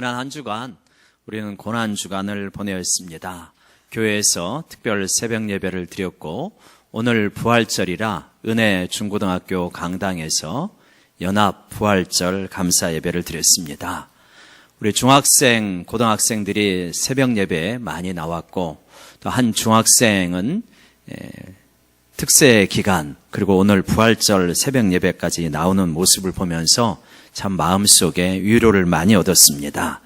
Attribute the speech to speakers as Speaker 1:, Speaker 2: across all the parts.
Speaker 1: 지난 한 주간 우리는 고난주간을 보내었습니다. 교회에서 특별 새벽 예배를 드렸고 오늘 부활절이라 은혜 중고등학교 강당에서 연합 부활절 감사 예배를 드렸습니다. 우리 중학생, 고등학생들이 새벽 예배에 많이 나왔고 또 한 중학생은 특세 기간 그리고 오늘 부활절 새벽 예배까지 나오는 모습을 보면서 참 마음속에 위로를 많이 얻었습니다.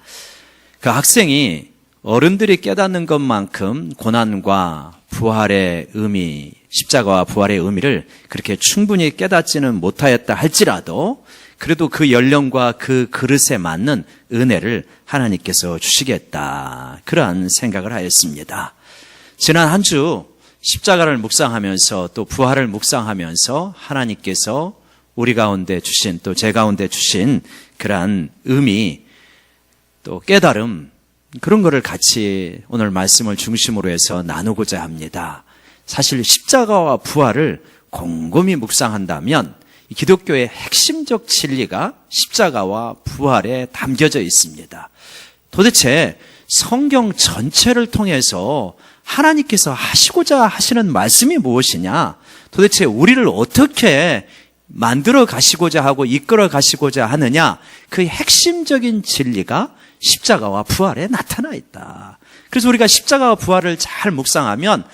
Speaker 1: 그 학생이 어른들이 깨닫는 것만큼 고난과 부활의 의미, 십자가와 부활의 의미를 그렇게 충분히 깨닫지는 못하였다 할지라도 그래도 그 연령과 그 그릇에 맞는 은혜를 하나님께서 주시겠다, 그러한 생각을 하였습니다. 지난 한 주 십자가를 묵상하면서 또 부활을 묵상하면서 하나님께서 우리 가운데 주신 또 제 가운데 주신 그러한 의미 또 깨달음, 그런 거를 같이 오늘 말씀을 중심으로 해서 나누고자 합니다. 사실 십자가와 부활을 곰곰이 묵상한다면 기독교의 핵심적 진리가 십자가와 부활에 담겨져 있습니다. 도대체 성경 전체를 통해서 하나님께서 하시고자 하시는 말씀이 무엇이냐? 도대체 우리를 어떻게 만들어 가시고자 하고 이끌어 가시고자 하느냐? 그 핵심적인 진리가 십자가와 부활에 나타나 있다. 그래서 우리가 십자가와 부활을 잘 묵상하면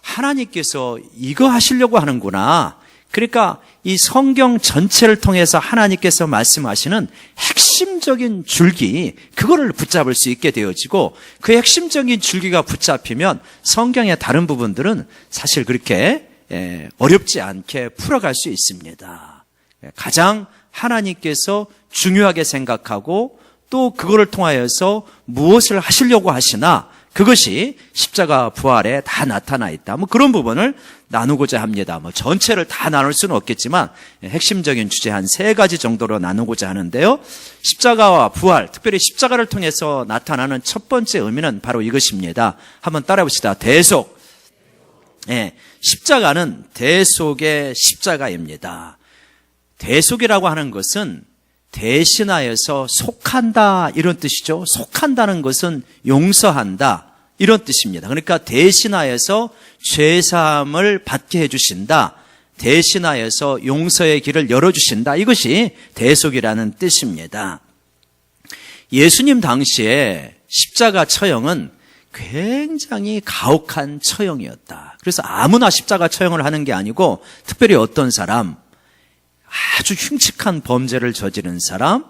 Speaker 1: 하나님께서 이거 하시려고 하는구나. 그러니까 이 성경 전체를 통해서 하나님께서 말씀하시는 핵심적인 줄기, 그거를 붙잡을 수 있게 되어지고 그 핵심적인 줄기가 붙잡히면 성경의 다른 부분들은 사실 그렇게 어렵지 않게 풀어갈 수 있습니다. 가장 하나님께서 중요하게 생각하고 또 그거를 통하여서 무엇을 하시려고 하시나 그것이 십자가 부활에 다 나타나 있다. 그런 부분을 나누고자 합니다. 전체를 다 나눌 수는 없겠지만 핵심적인 주제 한 3가지 정도로 나누고자 하는데요. 십자가와 부활, 특별히 십자가를 통해서 나타나는 첫 번째 의미는 바로 이것입니다. 한번 따라해 봅시다. 대속. 십자가는 대속의 십자가입니다. 대속이라고 하는 것은 대신하여서 속한다, 이런 뜻이죠. 속한다는 것은 용서한다, 이런 뜻입니다. 그러니까 대신하여서 죄사함을 받게 해주신다, 대신하여서 용서의 길을 열어주신다, 이것이 대속이라는 뜻입니다. 예수님 당시에 십자가 처형은 굉장히 가혹한 처형이었다. 그래서 아무나 십자가 처형을 하는 게 아니고 특별히 어떤 사람, 아주 흉측한 범죄를 저지른 사람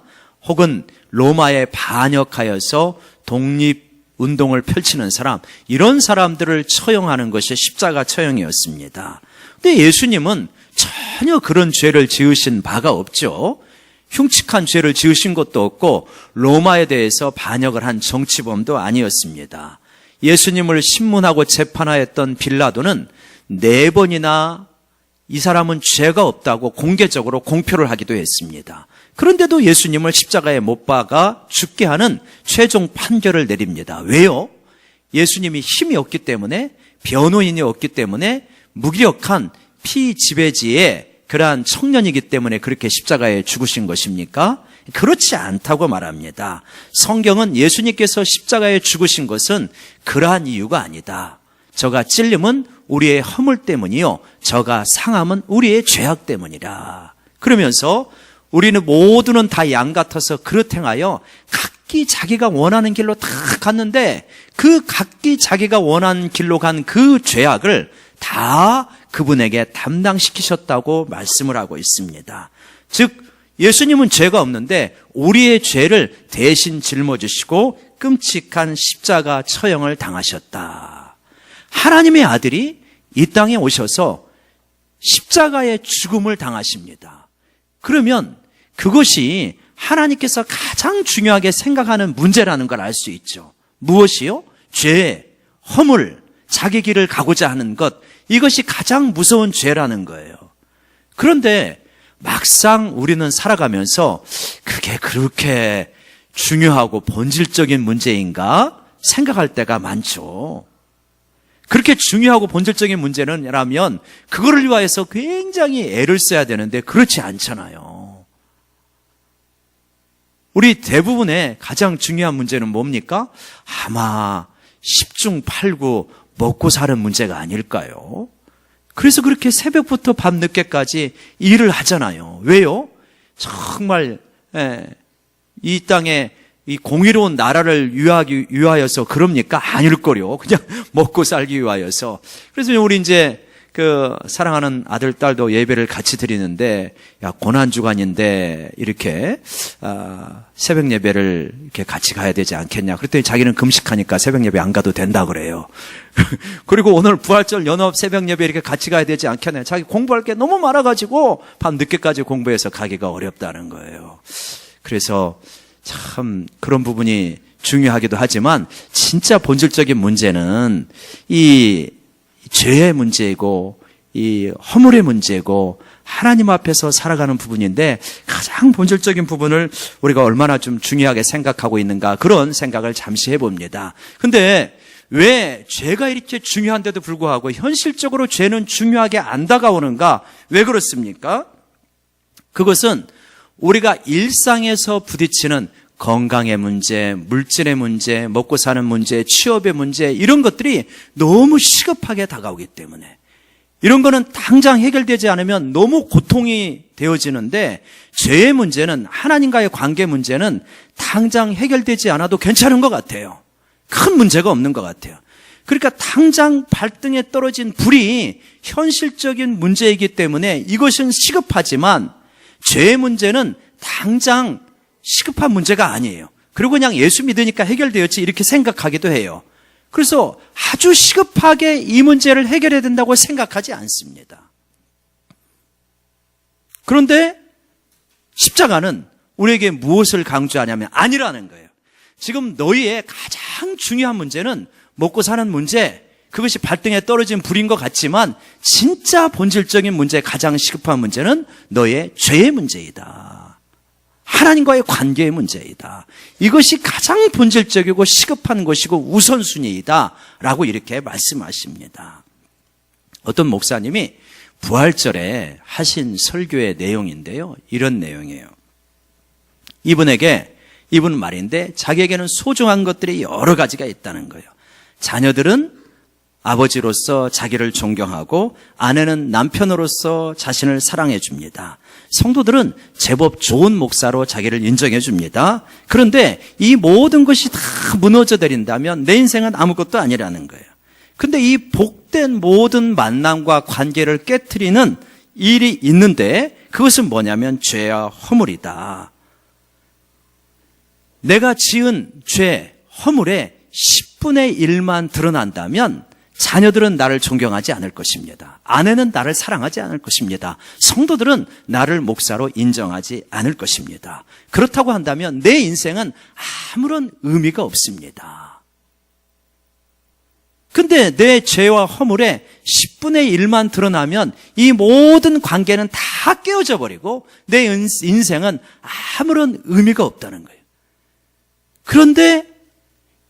Speaker 1: 혹은 로마에 반역하여서 독립운동을 펼치는 사람, 이런 사람들을 처형하는 것이 십자가 처형이었습니다. 근데 예수님은 전혀 그런 죄를 지으신 바가 없죠. 흉측한 죄를 지으신 것도 없고 로마에 대해서 반역을 한 정치범도 아니었습니다. 예수님을 신문하고 재판하였던 빌라도는 4번이나 이 사람은 죄가 없다고 공개적으로 공표를 하기도 했습니다. 그런데도 예수님을 십자가에 못 박아 죽게 하는 최종 판결을 내립니다. 왜요? 예수님이 힘이 없기 때문에, 변호인이 없기 때문에, 무기력한 피지배지의 그러한 청년이기 때문에 그렇게 십자가에 죽으신 것입니까? 그렇지 않다고 말합니다. 성경은 예수님께서 십자가에 죽으신 것은 그러한 이유가 아니다. 저가 찔림은 우리의 허물 때문이요, 저가 상함은 우리의 죄악 때문이라. 그러면서 우리는 모두는 다 양 같아서 그릇 행하여 각기 자기가 원하는 길로 다 갔는데 그 각기 자기가 원하는 길로 간 그 죄악을 다 그분에게 담당시키셨다고 말씀을 하고 있습니다. 즉 예수님은 죄가 없는데 우리의 죄를 대신 짊어지시고 끔찍한 십자가 처형을 당하셨다. 하나님의 아들이 이 땅에 오셔서 십자가의 죽음을 당하십니다. 그러면 그것이 하나님께서 가장 중요하게 생각하는 문제라는 걸 알 수 있죠. 무엇이요? 죄, 허물, 자기 길을 가고자 하는 것, 이것이 가장 무서운 죄라는 거예요. 그런데 막상 우리는 살아가면서 그게 그렇게 중요하고 본질적인 문제인가 생각할 때가 많죠. 그렇게 중요하고 본질적인 문제는라면 그거를 위하여서 굉장히 애를 써야 되는데 그렇지 않잖아요. 우리 대부분의 가장 중요한 문제는 뭡니까? 아마 10중 8구 먹고 사는 문제가 아닐까요? 그래서 그렇게 새벽부터 밤늦게까지 일을 하잖아요. 왜요? 정말 이 땅에 이 공의로운 나라를 위하여서 그럽니까? 아닐 거요. 그냥 먹고 살기 위하여서. 그래서 우리 이제 그 사랑하는 아들, 딸도 예배를 같이 드리는데, 야, 고난주간인데, 이렇게, 새벽 예배를 이렇게 같이 가야 되지 않겠냐. 그랬더니 자기는 금식하니까 새벽 예배 안 가도 된다 그래요. 그리고 오늘 부활절 연합 새벽 예배 이렇게 같이 가야 되지 않겠냐. 자기 공부할 게 너무 많아가지고, 밤 늦게까지 공부해서 가기가 어렵다는 거예요. 그래서 참 그런 부분이 중요하기도 하지만, 진짜 본질적인 문제는 이 죄의 문제이고 이 허물의 문제고 하나님 앞에서 살아가는 부분인데, 가장 본질적인 부분을 우리가 얼마나 좀 중요하게 생각하고 있는가, 그런 생각을 잠시 해봅니다. 근데 왜 죄가 이렇게 중요한데도 불구하고 현실적으로 죄는 중요하게 안 다가오는가? 왜 그렇습니까? 그것은 우리가 일상에서 부딪히는 건강의 문제, 물질의 문제, 먹고 사는 문제, 취업의 문제, 이런 것들이 너무 시급하게 다가오기 때문에, 이런 거는 당장 해결되지 않으면 너무 고통이 되어지는데, 죄의 문제는, 하나님과의 관계 문제는 당장 해결되지 않아도 괜찮은 것 같아요. 큰 문제가 없는 것 같아요. 그러니까 당장 발등에 떨어진 불이 현실적인 문제이기 때문에 이것은 시급하지만, 죄의 문제는 당장 시급한 문제가 아니에요. 그리고 그냥 예수 믿으니까 해결되었지, 이렇게 생각하기도 해요. 그래서 아주 시급하게 이 문제를 해결해야 된다고 생각하지 않습니다. 그런데 십자가는 우리에게 무엇을 강조하냐면 아니라는 거예요. 지금 너희의 가장 중요한 문제는 먹고 사는 문제, 그것이 발등에 떨어진 불인 것 같지만 진짜 본질적인 문제, 가장 시급한 문제는 너의 죄의 문제이다. 하나님과의 관계의 문제이다. 이것이 가장 본질적이고 시급한 것이고 우선순위이다 라고 이렇게 말씀하십니다. 어떤 목사님이 부활절에 하신 설교의 내용인데요, 이런 내용이에요. 이분 말인데, 자기에게는 소중한 것들이 여러 가지가 있다는 거예요. 자녀들은 아버지로서 자기를 존경하고, 아내는 남편으로서 자신을 사랑해 줍니다. 성도들은 제법 좋은 목사로 자기를 인정해 줍니다. 그런데 이 모든 것이 다 무너져 내린다면 내 인생은 아무것도 아니라는 거예요. 근데 이 복된 모든 만남과 관계를 깨트리는 일이 있는데, 그것은 뭐냐면 죄와 허물이다. 내가 지은 죄, 허물의 10분의 1만 드러난다면 자녀들은 나를 존경하지 않을 것입니다. 아내는 나를 사랑하지 않을 것입니다. 성도들은 나를 목사로 인정하지 않을 것입니다. 그렇다고 한다면 내 인생은 아무런 의미가 없습니다. 근데 내 죄와 허물의 10분의 1만 드러나면 이 모든 관계는 다 깨어져 버리고 내 인생은 아무런 의미가 없다는 거예요. 그런데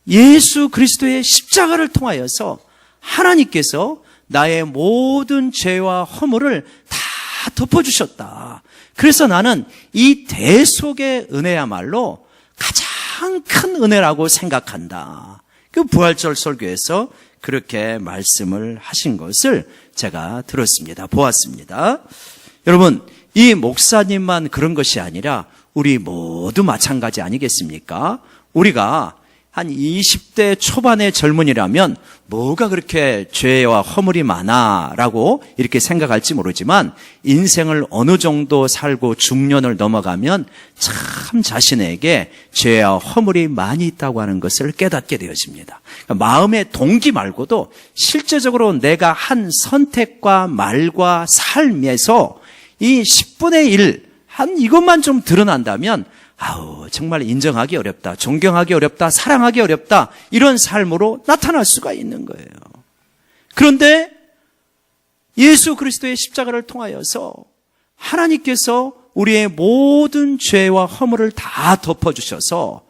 Speaker 1: 예수 그리스도의 십자가를 통하여서 하나님께서 나의 모든 죄와 허물을 다 덮어주셨다. 그래서 나는 이 대속의 은혜야말로 가장 큰 은혜라고 생각한다. 그 부활절 설교에서 그렇게 말씀을 하신 것을 제가 들었습니다. 보았습니다. 여러분, 이 목사님만 그런 것이 아니라 우리 모두 마찬가지 아니겠습니까? 우리가 한 20대 초반의 젊은이라면 뭐가 그렇게 죄와 허물이 많아라고 이렇게 생각할지 모르지만, 인생을 어느 정도 살고 중년을 넘어가면 참 자신에게 죄와 허물이 많이 있다고 하는 것을 깨닫게 되어집니다. 그러니까 마음의 동기 말고도 실제적으로 내가 한 선택과 말과 삶에서 이 10분의 1, 한 이것만 좀 드러난다면 정말 인정하기 어렵다, 존경하기 어렵다, 사랑하기 어렵다, 이런 삶으로 나타날 수가 있는 거예요. 그런데 예수 그리스도의 십자가를 통하여서 하나님께서 우리의 모든 죄와 허물을 다 덮어주셔서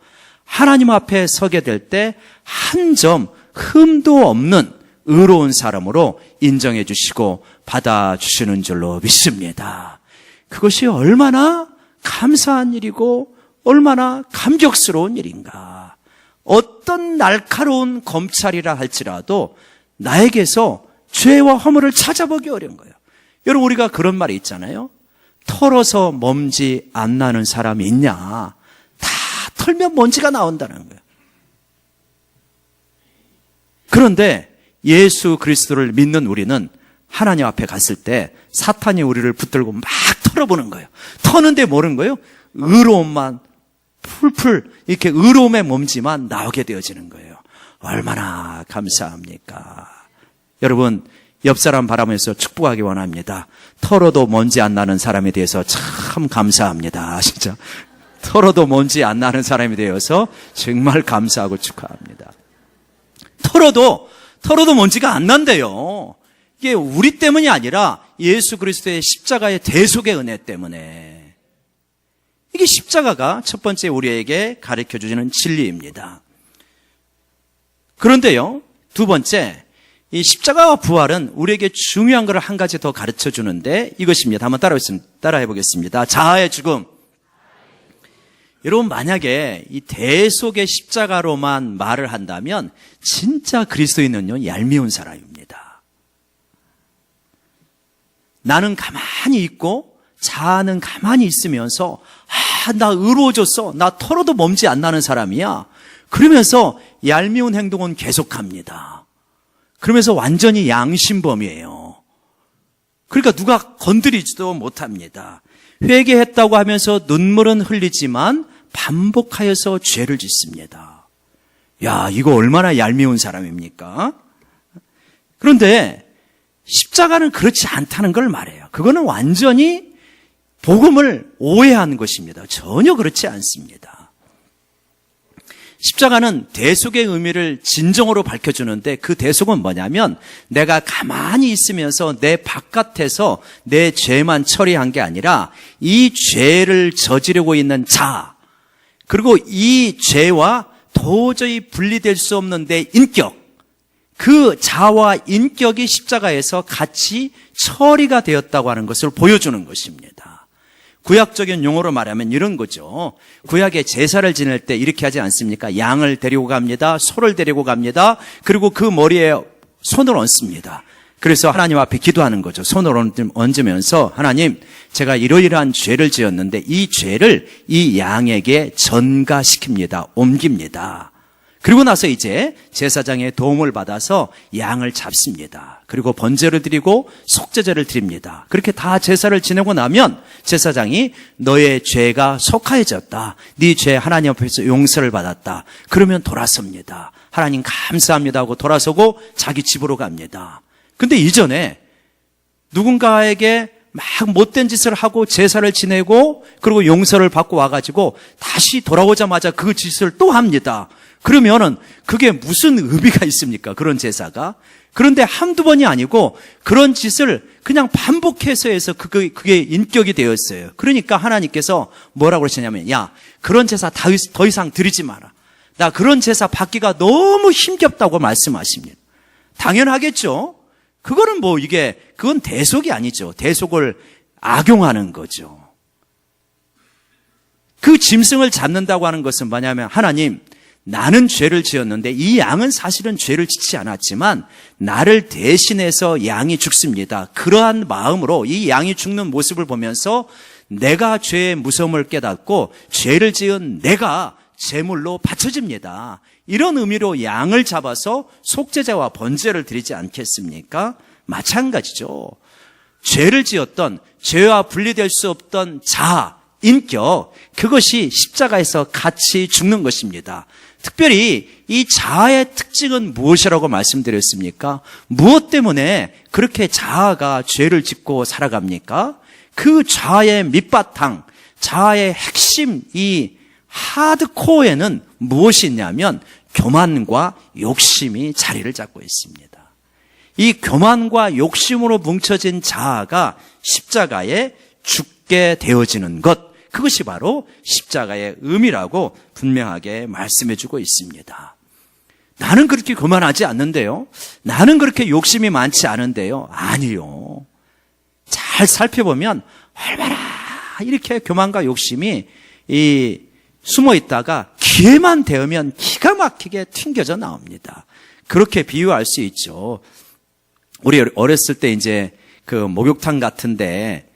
Speaker 1: 하나님 앞에 서게 될 때 한 점 흠도 없는 의로운 사람으로 인정해 주시고 받아주시는 줄로 믿습니다. 그것이 얼마나 감사한 일이고 얼마나 감격스러운 일인가. 어떤 날카로운 검찰이라 할지라도 나에게서 죄와 허물을 찾아보기 어려운 거예요. 여러분, 우리가 그런 말이 있잖아요. 털어서 먼지 안 나는 사람이 있냐. 다 털면 먼지가 나온다는 거예요. 그런데 예수 그리스도를 믿는 우리는 하나님 앞에 갔을 때 사탄이 우리를 붙들고 막 털어보는 거예요. 터는데 모르는 거예요. 의로움만 풀풀 이렇게 의로움의 몸지만 나오게 되어지는 거예요. 얼마나 감사합니까? 여러분, 옆 사람 바라보면서 축복하기 원합니다. 털어도 먼지 안 나는 사람에 대해서 참 감사합니다. 진짜 털어도 먼지 안 나는 사람이 되어서 정말 감사하고 축하합니다. 털어도 먼지가 안 난대요. 이게 우리 때문이 아니라 예수 그리스도의 십자가의 대속의 은혜 때문에. 이게 십자가가 첫 번째 우리에게 가르쳐주는 진리입니다. 그런데요, 두 번째, 이 십자가와 부활은 우리에게 중요한 것을 한 가지 더 가르쳐주는데 이것입니다. 한번 따라해 보겠습니다. 자아의 죽음. 여러분, 만약에 이 대속의 십자가로만 말을 한다면 진짜 그리스도인은요, 얄미운 사람입니다. 나는 가만히 있고 자아는 가만히 있으면서 나 의로워졌어. 나 털어도 먼지 안 나는 사람이야. 그러면서 얄미운 행동은 계속합니다. 그러면서 완전히 양심범이에요. 그러니까 누가 건드리지도 못합니다. 회개했다고 하면서 눈물은 흘리지만 반복하여서 죄를 짓습니다. 야, 이거 얼마나 얄미운 사람입니까? 그런데 십자가는 그렇지 않다는 걸 말해요. 그거는 완전히 복음을 오해한 것입니다. 전혀 그렇지 않습니다. 십자가는 대속의 의미를 진정으로 밝혀주는데 그 대속은 뭐냐면 내가 가만히 있으면서 내 바깥에서 내 죄만 처리한 게 아니라 이 죄를 저지르고 있는 자, 그리고 이 죄와 도저히 분리될 수 없는 내 인격, 그 자와 인격이 십자가에서 같이 처리가 되었다고 하는 것을 보여주는 것입니다. 구약적인 용어로 말하면 이런 거죠. 구약에 제사를 지낼 때 이렇게 하지 않습니까? 양을 데리고 갑니다. 소를 데리고 갑니다. 그리고 그 머리에 손을 얹습니다. 그래서 하나님 앞에 기도하는 거죠. 손을 얹으면서 하나님, 제가 이러이러한 죄를 지었는데 이 죄를 이 양에게 전가시킵니다. 옮깁니다. 그리고 나서 이제 제사장의 도움을 받아서 양을 잡습니다. 그리고 번제를 드리고 속죄제를 드립니다. 그렇게 다 제사를 지내고 나면 제사장이 너의 죄가 속하여졌다. 네 죄 하나님 앞에서 용서를 받았다. 그러면 돌아섭니다. 하나님 감사합니다 하고 돌아서고 자기 집으로 갑니다. 근데 이전에 누군가에게 막 못된 짓을 하고 제사를 지내고 그리고 용서를 받고 와가지고 다시 돌아오자마자 그 짓을 또 합니다. 그러면은 그게 무슨 의미가 있습니까? 그런 제사가. 그런데 한두 번이 아니고 그런 짓을 그냥 반복해서 해서 그게 인격이 되었어요. 그러니까 하나님께서 뭐라고 그러시냐면, 야, 그런 제사 더 이상 드리지 마라. 나 그런 제사 받기가 너무 힘겹다고 말씀하십니다. 당연하겠죠. 그거는 그건 대속이 아니죠. 대속을 악용하는 거죠. 그 짐승을 잡는다고 하는 것은 뭐냐면, 하나님, 나는 죄를 지었는데 이 양은 사실은 죄를 짓지 않았지만 나를 대신해서 양이 죽습니다. 그러한 마음으로 이 양이 죽는 모습을 보면서 내가 죄의 무서움을 깨닫고 죄를 지은 내가 제물로 바쳐집니다. 이런 의미로 양을 잡아서 속죄제와 번제를 드리지 않겠습니까? 마찬가지죠. 죄를 지었던, 죄와 분리될 수 없던 자아, 인격, 그것이 십자가에서 같이 죽는 것입니다. 특별히 이 자아의 특징은 무엇이라고 말씀드렸습니까? 무엇 때문에 그렇게 자아가 죄를 짓고 살아갑니까? 그 자아의 밑바탕, 자아의 핵심, 이 하드코어에는 무엇이 있냐면 교만과 욕심이 자리를 잡고 있습니다. 이 교만과 욕심으로 뭉쳐진 자아가 십자가에 죽게 되어지는 것, 그것이 바로 십자가의 의미라고 분명하게 말씀해주고 있습니다. 나는 그렇게 교만하지 않는데요. 나는 그렇게 욕심이 많지 않은데요. 아니요. 잘 살펴보면 얼마나 이렇게 교만과 욕심이 이 숨어 있다가 기회만 되면 기가 막히게 튕겨져 나옵니다. 그렇게 비유할 수 있죠. 우리 어렸을 때 이제 그 목욕탕 같은데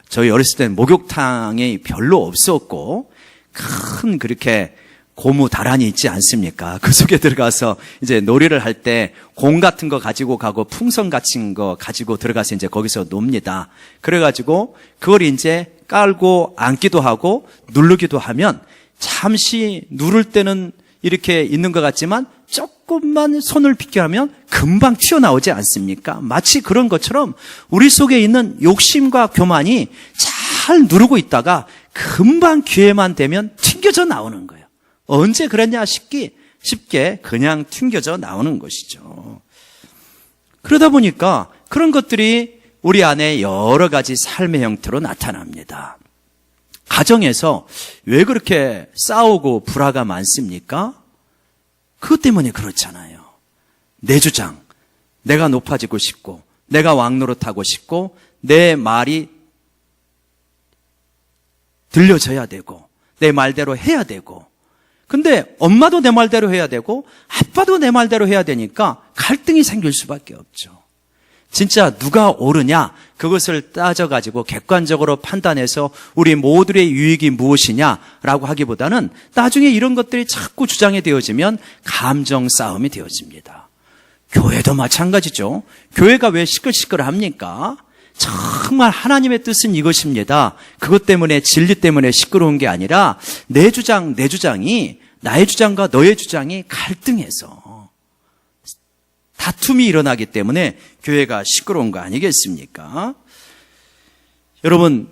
Speaker 1: 저희 어렸을 때는 목욕탕이 별로 없었고 큰 그렇게 고무 다란이 있지 않습니까? 그 속에 들어가서 이제 놀이를 할 때 공 같은 거 가지고 가고 풍선 같은 거 가지고 들어가서 이제 거기서 놉니다. 그래가지고 그걸 이제 깔고 앉기도 하고 누르기도 하면 잠시 누를 때는 이렇게 있는 것 같지만 조금만 손을 비껴하면 금방 튀어나오지 않습니까? 마치 그런 것처럼 우리 속에 있는 욕심과 교만이 잘 누르고 있다가 금방 기회만 되면 튕겨져 나오는 거예요. 언제 그랬냐 쉽게 그냥 튕겨져 나오는 것이죠. 그러다 보니까 그런 것들이 우리 안에 여러 가지 삶의 형태로 나타납니다. 가정에서 왜 그렇게 싸우고 불화가 많습니까? 그것 때문에 그렇잖아요. 내 주장, 내가 높아지고 싶고 내가 왕노릇하고 싶고 내 말이 들려져야 되고 내 말대로 해야 되고 근데 엄마도 내 말대로 해야 되고 아빠도 내 말대로 해야 되니까 갈등이 생길 수밖에 없죠. 진짜 누가 옳으냐 그것을 따져가지고 객관적으로 판단해서 우리 모두의 유익이 무엇이냐라고 하기보다는 나중에 이런 것들이 자꾸 주장이 되어지면 감정 싸움이 되어집니다. 교회도 마찬가지죠. 교회가 왜 시끌시끌합니까? 정말 하나님의 뜻은 이것입니다. 그것 때문에 진리 때문에 시끄러운 게 아니라 내 주장이 나의 주장과 너의 주장이 갈등해서 다툼이 일어나기 때문에 교회가 시끄러운 거 아니겠습니까? 여러분,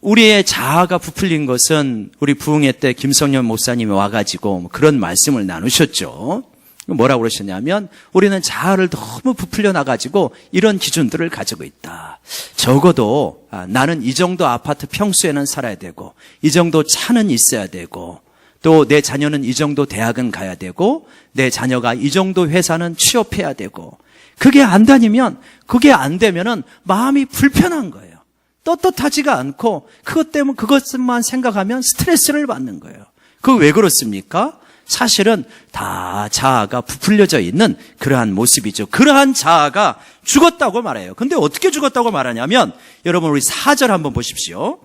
Speaker 1: 우리의 자아가 부풀린 것은 우리 부흥회 때 김성년 목사님이 와가지고 그런 말씀을 나누셨죠. 뭐라고 그러셨냐면 우리는 자아를 너무 부풀려 나가지고 이런 기준들을 가지고 있다. 적어도 나는 이 정도 아파트 평수에는 살아야 되고 이 정도 차는 있어야 되고 또 내 자녀는 이 정도 대학은 가야 되고 내 자녀가 이 정도 회사는 취업해야 되고 그게 안 다니면 그게 안 되면은 마음이 불편한 거예요. 떳떳하지가 않고 그것 때문에 그것만 생각하면 스트레스를 받는 거예요. 그거 왜 그렇습니까? 사실은 다 자아가 부풀려져 있는 그러한 모습이죠. 그러한 자아가 죽었다고 말해요. 근데 어떻게 죽었다고 말하냐면 여러분 우리 4절 한번 보십시오.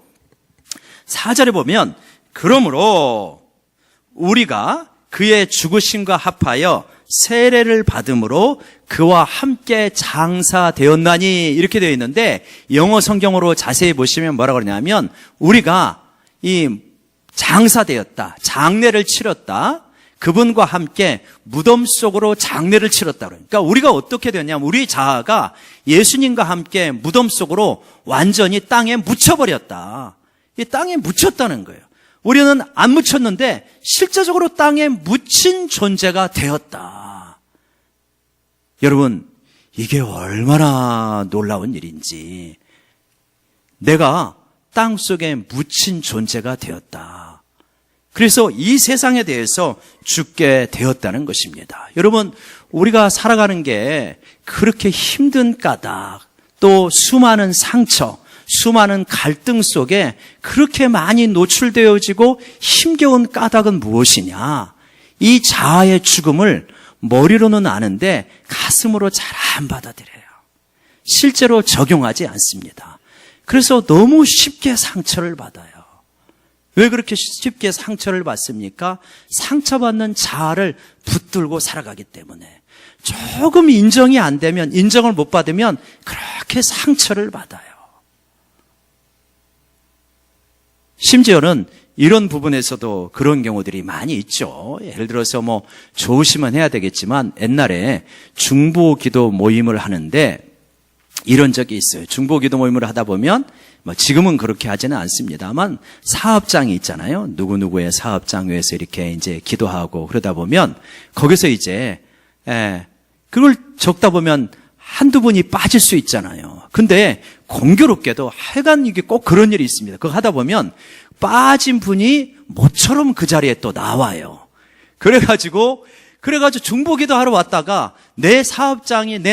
Speaker 1: 4절에 보면 그러므로 우리가 그의 죽으심과 합하여 세례를 받음으로 그와 함께 장사되었나니 이렇게 되어 있는데 영어 성경으로 자세히 보시면 뭐라고 그러냐면 우리가 이 장사되었다, 장례를 치렀다, 그분과 함께 무덤 속으로 장례를 치렀다. 그러니까 우리가 어떻게 되었냐면 우리 자아가 예수님과 함께 무덤 속으로 완전히 땅에 묻혀버렸다. 이 땅에 묻혔다는 거예요. 우리는 안 묻혔는데 실제적으로 땅에 묻힌 존재가 되었다. 여러분, 이게 얼마나 놀라운 일인지. 내가 땅 속에 묻힌 존재가 되었다. 그래서 이 세상에 대해서 죽게 되었다는 것입니다. 여러분, 우리가 살아가는 게 그렇게 힘든 까닭, 또 수많은 상처, 수많은 갈등 속에 그렇게 많이 노출되어지고 힘겨운 까닭은 무엇이냐? 이 자아의 죽음을 머리로는 아는데 가슴으로 잘 안 받아들여요. 실제로 적용하지 않습니다. 그래서 너무 쉽게 상처를 받아요. 왜 그렇게 쉽게 상처를 받습니까? 상처받는 자아를 붙들고 살아가기 때문에 조금 인정이 안 되면, 인정을 못 받으면 그렇게 상처를 받아요. 심지어는 이런 부분에서도 그런 경우들이 많이 있죠. 예를 들어서 조심은 해야 되겠지만 옛날에 중보기도 모임을 하는데 이런 적이 있어요. 중보기도 모임을 하다 보면 지금은 그렇게 하지는 않습니다만 사업장이 있잖아요. 누구누구의 사업장 위에서 이렇게 이제 기도하고 그러다 보면 거기서 이제 그걸 적다 보면 한두 분이 빠질 수 있잖아요. 근데 공교롭게도 하여간 이게 꼭 그런 일이 있습니다. 그거 하다 보면 빠진 분이 모처럼 그 자리에 또 나와요. 그래가지고 중보기도 하러 왔다가 내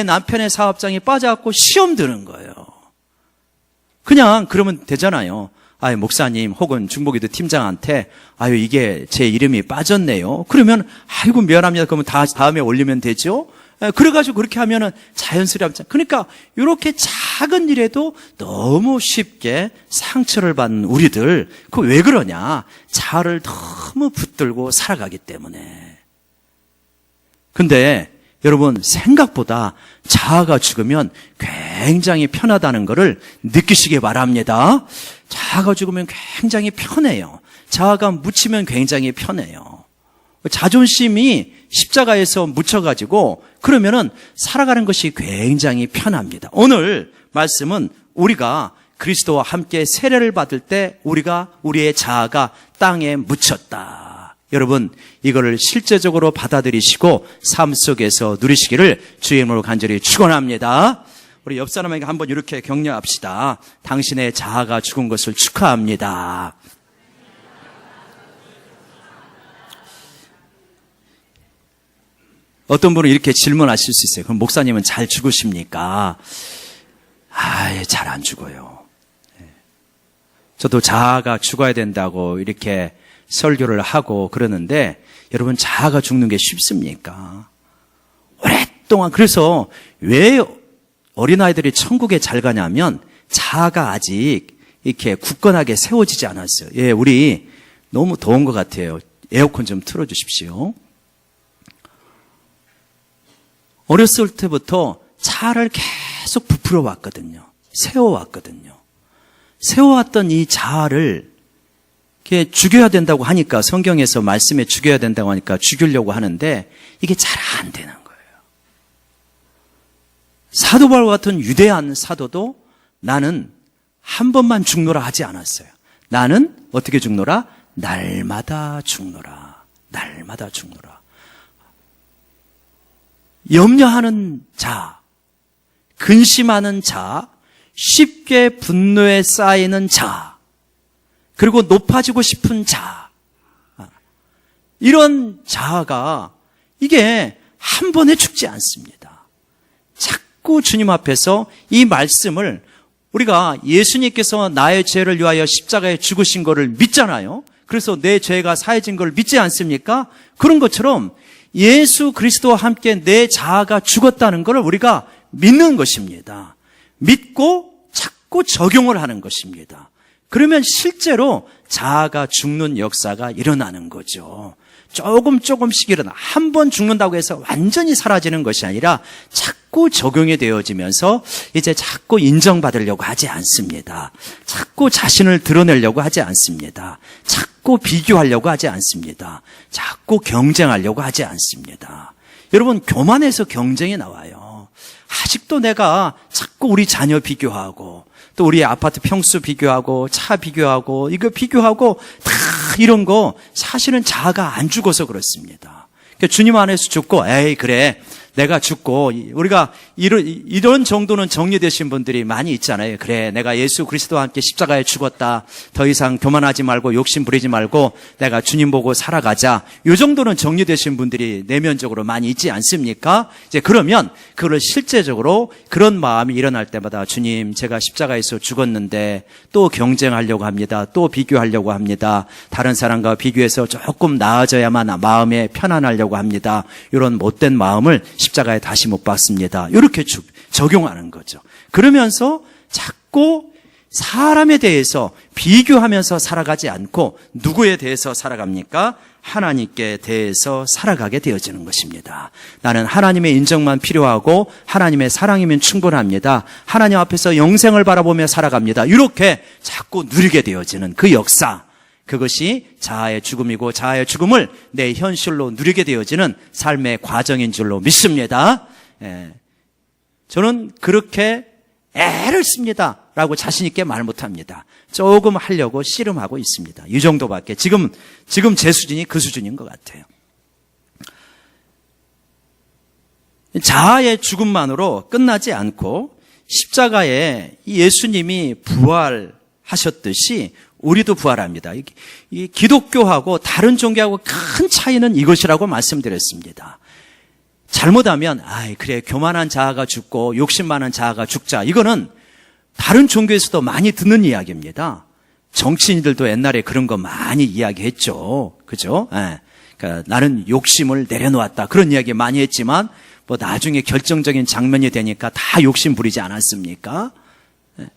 Speaker 1: 남편의 사업장이 빠져갖고 시험 드는 거예요. 그냥 그러면 되잖아요. 아유, 목사님 혹은 중보기도 팀장한테 아유, 이게 제 이름이 빠졌네요. 그러면 아이고, 미안합니다. 그러면 다음에 올리면 되죠? 그래가지고 그렇게 하면은 자연스럽지. 그러니까 이렇게 작은 일에도 너무 쉽게 상처를 받는 우리들, 그 왜 그러냐? 자아를 너무 붙들고 살아가기 때문에. 근데 여러분, 생각보다 자아가 죽으면 굉장히 편하다는 것을 느끼시기 바랍니다. 자아가 죽으면 굉장히 편해요. 자아가 묻히면 굉장히 편해요. 자존심이 십자가에서 묻혀가지고 그러면은 살아가는 것이 굉장히 편합니다. 오늘 말씀은 우리가 그리스도와 함께 세례를 받을 때 우리의 자아가 땅에 묻혔다. 여러분, 이거를 실제적으로 받아들이시고 삶 속에서 누리시기를 주의 이름으로 간절히 축원합니다. 우리 옆 사람에게 한번 이렇게 격려합시다. 당신의 자아가 죽은 것을 축하합니다. 어떤 분은 이렇게 질문하실 수 있어요. 그럼 목사님은 잘 죽으십니까? 잘 안 죽어요. 저도 자아가 죽어야 된다고 이렇게 설교를 하고 그러는데, 여러분, 자아가 죽는 게 쉽습니까? 오랫동안, 그래서 왜 어린아이들이 천국에 잘 가냐면 자아가 아직 이렇게 굳건하게 세워지지 않았어요. 예, 우리 너무 더운 것 같아요. 에어컨 좀 틀어주십시오. 어렸을 때부터 자아를 계속 부풀어 왔거든요. 세워왔거든요. 세워왔던 이 자아를 이렇게 죽여야 된다고 하니까, 성경에서 말씀에 죽여야 된다고 하니까 죽이려고 하는데 이게 잘 안 되는 거예요. 사도 바울 같은 위대한 사도도 나는 한 번만 죽노라 하지 않았어요. 나는 어떻게 죽노라? 날마다 죽노라. 날마다 죽노라. 염려하는 자, 근심하는 자, 쉽게 분노에 쌓이는 자, 그리고 높아지고 싶은 자, 이런 자아가 이게 한 번에 죽지 않습니다. 자꾸 주님 앞에서 이 말씀을, 우리가 예수님께서 나의 죄를 위하여 십자가에 죽으신 것을 믿잖아요. 그래서 내 죄가 사해진 걸 믿지 않습니까? 그런 것처럼 예수 그리스도와 함께 내 자아가 죽었다는 것을 우리가 믿는 것입니다. 믿고 자꾸 적용을 하는 것입니다. 그러면 실제로 자아가 죽는 역사가 일어나는 거죠. 조금씩 일어나. 한 번 죽는다고 해서 완전히 사라지는 것이 아니라 자꾸 적용이 되어지면서 이제 자꾸 인정받으려고 하지 않습니다. 자꾸 자신을 드러내려고 하지 않습니다. 자꾸 비교하려고 하지 않습니다. 자꾸 경쟁하려고 하지 않습니다. 여러분, 교만에서 경쟁이 나와요. 아직도 내가 자꾸 우리 자녀 비교하고, 또 우리 아파트 평수 비교하고, 차 비교하고, 이거 비교하고, 다 이런 거 사실은 자아가 안 죽어서 그렇습니다. 그러니까 주님 안에서 죽고, 에이 그래, 내가 죽고, 우리가 이런 정도는 정리되신 분들이 많이 있잖아요. 그래, 내가 예수 그리스도와 함께 십자가에 죽었다. 더 이상 교만하지 말고 욕심 부리지 말고 내가 주님 보고 살아가자. 이 정도는 정리되신 분들이 내면적으로 많이 있지 않습니까? 이제 그러면 그걸 실제적으로 그런 마음이 일어날 때마다, 주님, 제가 십자가에서 죽었는데 또 경쟁하려고 합니다. 또 비교하려고 합니다. 다른 사람과 비교해서 조금 나아져야만 마음에 편안하려고 합니다. 이런 못된 마음을 십자가에 다시 못 박습니다. 이렇게 적용하는 거죠. 그러면서 자꾸 사람에 대해서 비교하면서 살아가지 않고 누구에 대해서 살아갑니까? 하나님께 대해서 살아가게 되어지는 것입니다. 나는 하나님의 인정만 필요하고 하나님의 사랑이면 충분합니다. 하나님 앞에서 영생을 바라보며 살아갑니다. 이렇게 자꾸 누리게 되어지는 그 역사, 그것이 자아의 죽음이고 자아의 죽음을 내 현실로 누리게 되어지는 삶의 과정인 줄로 믿습니다. 저는 그렇게 애를 씁니다 라고 자신 있게 말 못합니다. 조금 하려고 씨름하고 있습니다. 이 정도밖에. 지금 제 수준이 그 수준인 것 같아요. 자아의 죽음만으로 끝나지 않고 십자가에 예수님이 부활하셨듯이 우리도 부활합니다. 이 기독교하고 다른 종교하고 큰 차이는 이것이라고 말씀드렸습니다. 잘못하면 그래, 교만한 자아가 죽고 욕심 많은 자아가 죽자, 이거는 다른 종교에서도 많이 듣는 이야기입니다. 정치인들도 옛날에 그런 거 많이 이야기했죠. 그죠? 예. 그러니까 나는 욕심을 내려놓았다. 그런 이야기 많이 했지만 뭐 나중에 결정적인 장면이 되니까 다 욕심 부리지 않았습니까? 예.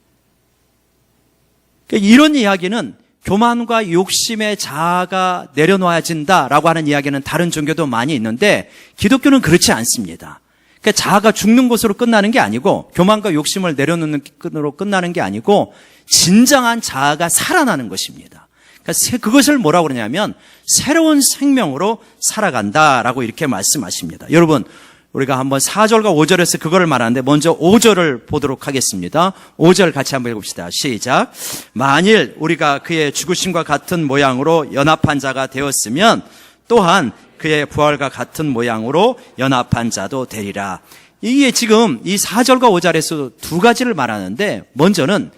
Speaker 1: 그러니까 이런 이야기는 교만과 욕심의 자아가 내려놓아진다라고 하는 이야기는 다른 종교도 많이 있는데 기독교는 그렇지 않습니다. 그러니까 자아가 죽는 것으로 끝나는 게 아니고 교만과 욕심을 내려놓는 것으로 끝나는 게 아니고 진정한 자아가 살아나는 것입니다. 그러니까 그것을 뭐라고 그러냐면 새로운 생명으로 살아간다라고 이렇게 말씀하십니다. 여러분 우리가 한번 4절과 5절에서 그거를 말하는데 먼저 5절을 보도록 하겠습니다. 5절 같이 한번 읽읍시다. 시작. 만일 우리가 그의 죽으심과 같은 모양으로 연합한 자가 되었으면 또한 그의 부활과 같은 모양으로 연합한 자도 되리라. 이게 지금 이 4절과 5절에서 두 가지를 말하는데 먼저는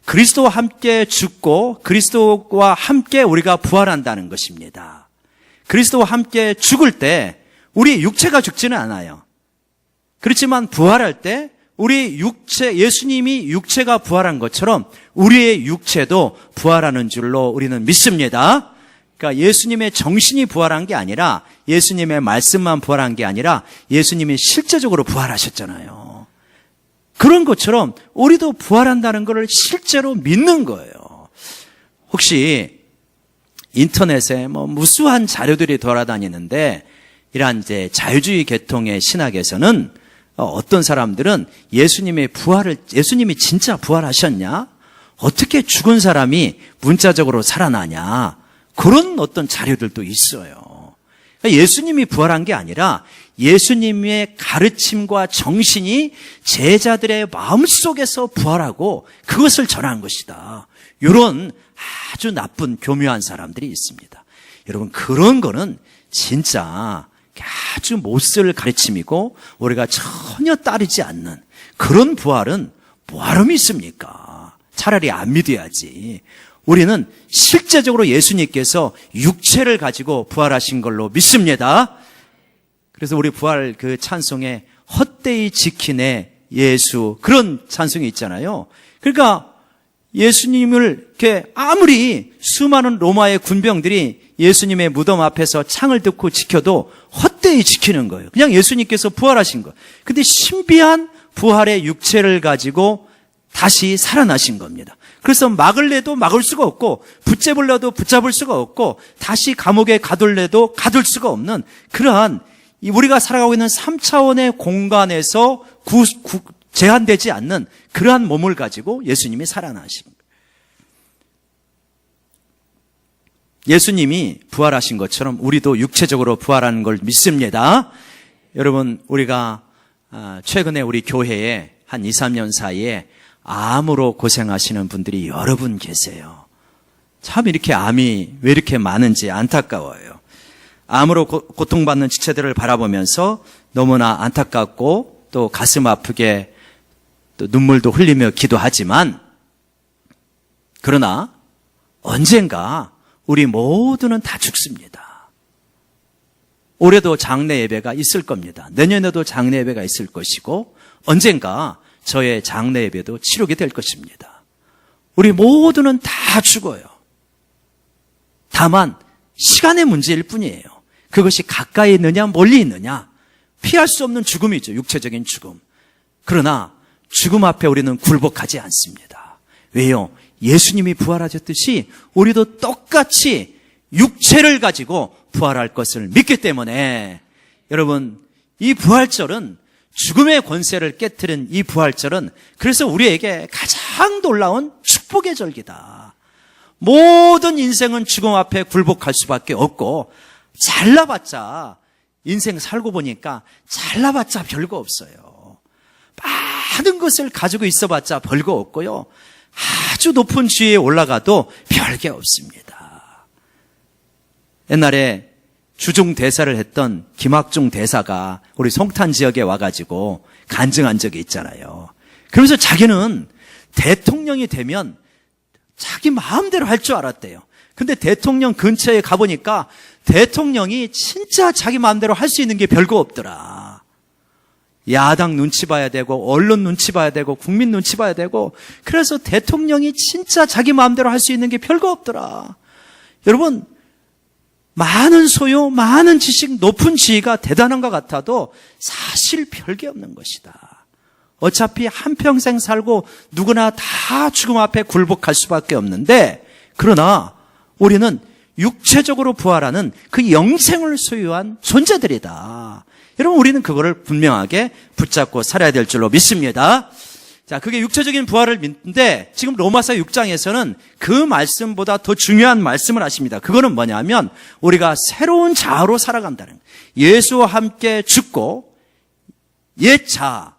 Speaker 1: 그리스도와 함께 죽고 그리스도와 함께 우리가 부활한다는 것입니다. 그리스도와 함께 죽을 때 우리 육체가 죽지는 않아요. 그렇지만 부활할 때 우리 육체, 예수님이 육체가 부활한 것처럼 우리의 육체도 부활하는 줄로 우리는 믿습니다. 그러니까 예수님의 정신이 부활한 게 아니라 예수님의 말씀만 부활한 게 아니라 예수님이 실제적으로 부활하셨잖아요. 그런 것처럼 우리도 부활한다는 것을 실제로 믿는 거예요. 혹시 인터넷에 뭐 무수한 자료들이 돌아다니는데 이러한 이제 자유주의 계통의 신학에서는 어떤 사람들은 예수님이 진짜 부활하셨냐? 어떻게 죽은 사람이 문자적으로 살아나냐? 그런 어떤 자료들도 있어요. 예수님이 부활한 게 아니라 예수님의 가르침과 정신이 제자들의 마음속에서 부활하고 그것을 전한 것이다. 이런 아주 나쁜 교묘한 사람들이 있습니다. 여러분 그런 거는 진짜 아주 못쓸 가르침이고 우리가 전혀 따르지 않는 그런 부활은 뭐하러 믿습니까? 차라리 안 믿어야지. 우리는 실제적으로 예수님께서 육체를 가지고 부활하신 걸로 믿습니다. 그래서 우리 부활 그 찬송에 헛되이 지키네 예수 그런 찬송이 있잖아요. 그러니까 예수님을 이렇게 아무리 수많은 로마의 군병들이 예수님의 무덤 앞에서 창을 듣고 지켜도 헛되이 지키는 거예요. 그냥 예수님께서 부활하신 거예요. 근데 신비한 부활의 육체를 가지고 다시 살아나신 겁니다. 그래서 막을래도 막을 수가 없고 붙잡으려도 붙잡을 수가 없고 다시 감옥에 가둘래도 가둘 수가 없는 그러한 우리가 살아가고 있는 3차원의 공간에서 제한되지 않는 그러한 몸을 가지고 예수님이 살아나신 거예요. 예수님이 부활하신 것처럼 우리도 육체적으로 부활하는 걸 믿습니다. 여러분 우리가 최근에 우리 교회에 한 2, 3년 사이에 암으로 고생하시는 분들이 여러 분 계세요. 참 이렇게 암이 왜 이렇게 많은지 안타까워요. 암으로 고통받는 지체들을 바라보면서 너무나 안타깝고 또 가슴 아프게 또 눈물도 흘리며 기도하지만 그러나 언젠가 우리 모두는 다 죽습니다. 올해도 장례 예배가 있을 겁니다. 내년에도 장례 예배가 있을 것이고 언젠가 저의 장례 예배도 치르게 될 것입니다. 우리 모두는 다 죽어요. 다만 시간의 문제일 뿐이에요. 그것이 가까이 있느냐 멀리 있느냐 피할 수 없는 죽음이죠. 육체적인 죽음. 그러나 죽음 앞에 우리는 굴복하지 않습니다. 왜요? 예수님이 부활하셨듯이 우리도 똑같이 육체를 가지고 부활할 것을 믿기 때문에 여러분 이 부활절은 죽음의 권세를 깨트린 이 부활절은 그래서 우리에게 가장 놀라운 축복의 절기다. 모든 인생은 죽음 앞에 굴복할 수밖에 없고 잘나봤자 인생 살고 보니까 잘나봤자 별거 없어요. 많은 것을 가지고 있어봤자 별거 없고요. 아주 높은 지위에 올라가도 별게 없습니다. 옛날에 주중 대사를 했던 김학중 대사가 우리 송탄 지역에 와가지고 간증한 적이 있잖아요. 그러면서 자기는 대통령이 되면 자기 마음대로 할 줄 알았대요. 근데 대통령 근처에 가보니까 대통령이 진짜 자기 마음대로 할 수 있는 게 별거 없더라. 야당 눈치 봐야 되고 언론 눈치 봐야 되고 국민 눈치 봐야 되고, 그래서 대통령이 진짜 자기 마음대로 할 수 있는 게 별거 없더라. 여러분, 많은 소유, 많은 지식, 높은 지위가 대단한 것 같아도 사실 별게 없는 것이다. 어차피 한평생 살고 누구나 다 죽음 앞에 굴복할 수밖에 없는데, 그러나 우리는 육체적으로 부활하는 그 영생을 소유한 존재들이다. 여러분, 우리는 그거를 분명하게 붙잡고 살아야 될 줄로 믿습니다. 자, 그게 육체적인 부활을 믿는데, 지금 로마서 6장에서는 그 말씀보다 더 중요한 말씀을 하십니다. 그거는 뭐냐면 우리가 새로운 자아로 살아간다는 거예요. 예수와 함께 죽고 옛 자아,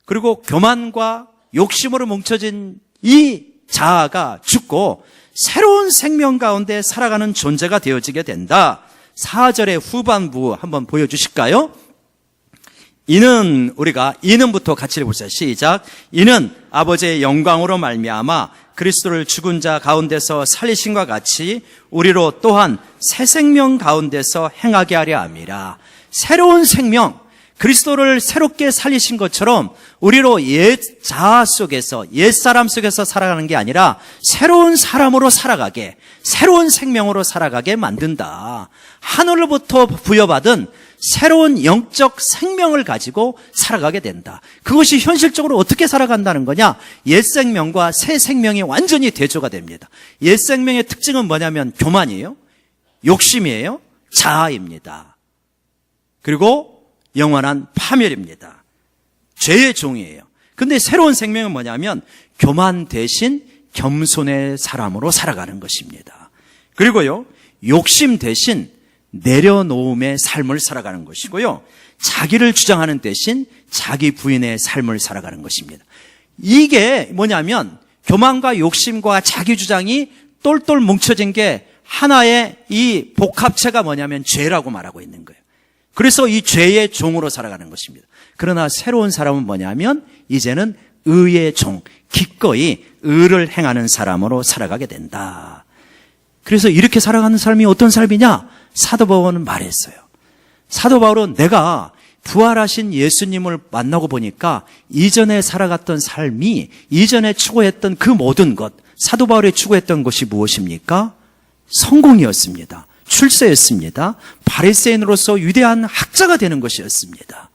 Speaker 1: 그리고 교만과 욕심으로 뭉쳐진 이 자아가 죽고 새로운 생명 가운데 살아가는 존재가 되어지게 된다. 4절의 후반부 한번 보여주실까요? 이는부터 같이 해보세요. 시작. 이는 아버지의 영광으로 말미암아 그리스도를 죽은 자 가운데서 살리신과 같이 우리로 또한 새 생명 가운데서 행하게 하려 함이라. 새로운 생명, 그리스도를 새롭게 살리신 것처럼 우리로 옛 자아 속에서, 옛 사람 속에서 살아가는 게 아니라 새로운 사람으로 살아가게, 새로운 생명으로 살아가게 만든다. 하늘로부터 부여받은 새로운 영적 생명을 가지고 살아가게 된다. 그것이 현실적으로 어떻게 살아간다는 거냐? 옛 생명과 새 생명이 완전히 대조가 됩니다. 옛 생명의 특징은 뭐냐면 교만이에요, 욕심이에요, 자아입니다. 그리고 영원한 파멸입니다. 죄의 종이에요. 근데 새로운 생명은 뭐냐면 교만 대신 겸손의 사람으로 살아가는 것입니다. 그리고요, 욕심 대신 내려놓음의 삶을 살아가는 것이고요, 자기를 주장하는 대신 자기 부인의 삶을 살아가는 것입니다. 이게 뭐냐면 교만과 욕심과 자기 주장이 똘똘 뭉쳐진 게 하나의 이 복합체가 뭐냐면 죄라고 말하고 있는 거예요. 그래서 이 죄의 종으로 살아가는 것입니다. 그러나 새로운 사람은 뭐냐면 이제는 의의 종, 기꺼이 의를 행하는 사람으로 살아가게 된다. 그래서 이렇게 살아가는 삶이 어떤 삶이냐? 사도 바울은 말했어요. 사도 바울은 내가 부활하신 예수님을 만나고 보니까 이전에 살아갔던 삶이, 이전에 추구했던 그 모든 것, 사도 바울이 추구했던 것이 무엇입니까? 성공이었습니다. 출세였습니다. 바리새인으로서 위대한 학자가 되는 것이었습니다.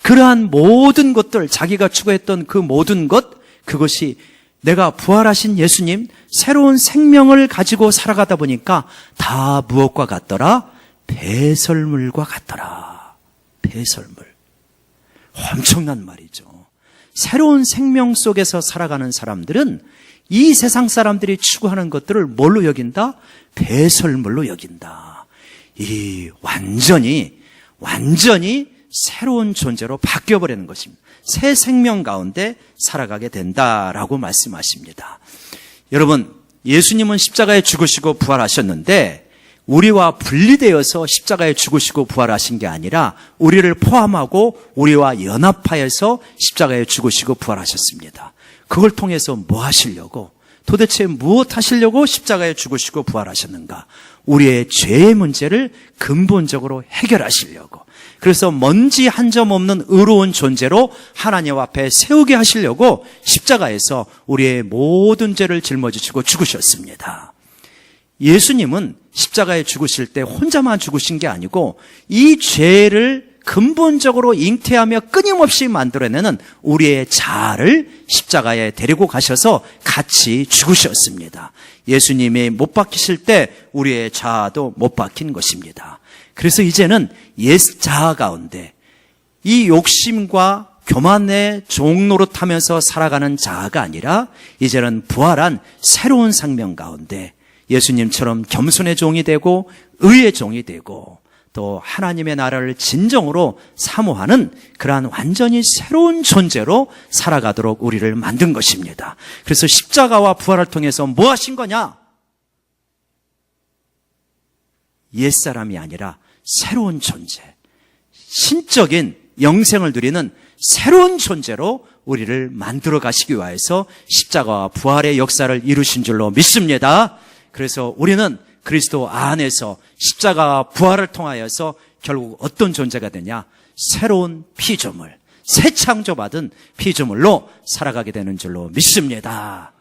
Speaker 1: 그러한 모든 것들, 자기가 추구했던 그 모든 것, 그것이 내가 부활하신 예수님, 새로운 생명을 가지고 살아가다 보니까 다 무엇과 같더라? 배설물과 같더라. 배설물. 엄청난 말이죠. 새로운 생명 속에서 살아가는 사람들은 이 세상 사람들이 추구하는 것들을 뭘로 여긴다? 배설물로 여긴다. 이 완전히 새로운 존재로 바뀌어버리는 것입니다. 새 생명 가운데 살아가게 된다라고 말씀하십니다. 여러분, 예수님은 십자가에 죽으시고 부활하셨는데 우리와 분리되어서 십자가에 죽으시고 부활하신 게 아니라 우리를 포함하고 우리와 연합하여서 십자가에 죽으시고 부활하셨습니다. 그걸 통해서 뭐 하시려고, 도대체 무엇 하시려고 십자가에 죽으시고 부활하셨는가? 우리의 죄의 문제를 근본적으로 해결하시려고. 그래서 먼지 한 점 없는 의로운 존재로 하나님 앞에 세우게 하시려고 십자가에서 우리의 모든 죄를 짊어지시고 죽으셨습니다. 예수님은 십자가에 죽으실 때 혼자만 죽으신 게 아니고 이 죄를 근본적으로 잉태하며 끊임없이 만들어내는 우리의 자아를 십자가에 데리고 가셔서 같이 죽으셨습니다. 예수님이 못 박히실 때 우리의 자아도 못 박힌 것입니다. 그래서 이제는 옛 자아 가운데 이 욕심과 교만의 종노릇하면서 살아가는 자아가 아니라 이제는 부활한 새로운 생명 가운데 예수님처럼 겸손의 종이 되고 의의 종이 되고 또 하나님의 나라를 진정으로 사모하는 그러한 완전히 새로운 존재로 살아가도록 우리를 만든 것입니다. 그래서 십자가와 부활을 통해서 뭐 하신 거냐? 옛사람이 아니라 새로운 존재, 신적인 영생을 누리는 새로운 존재로 우리를 만들어 가시기 위해서 십자가와 부활의 역사를 이루신 줄로 믿습니다. 그래서 우리는 그리스도 안에서 십자가와 부활을 통하여서 결국 어떤 존재가 되냐? 새로운 피조물, 새 창조받은 피조물로 살아가게 되는 줄로 믿습니다.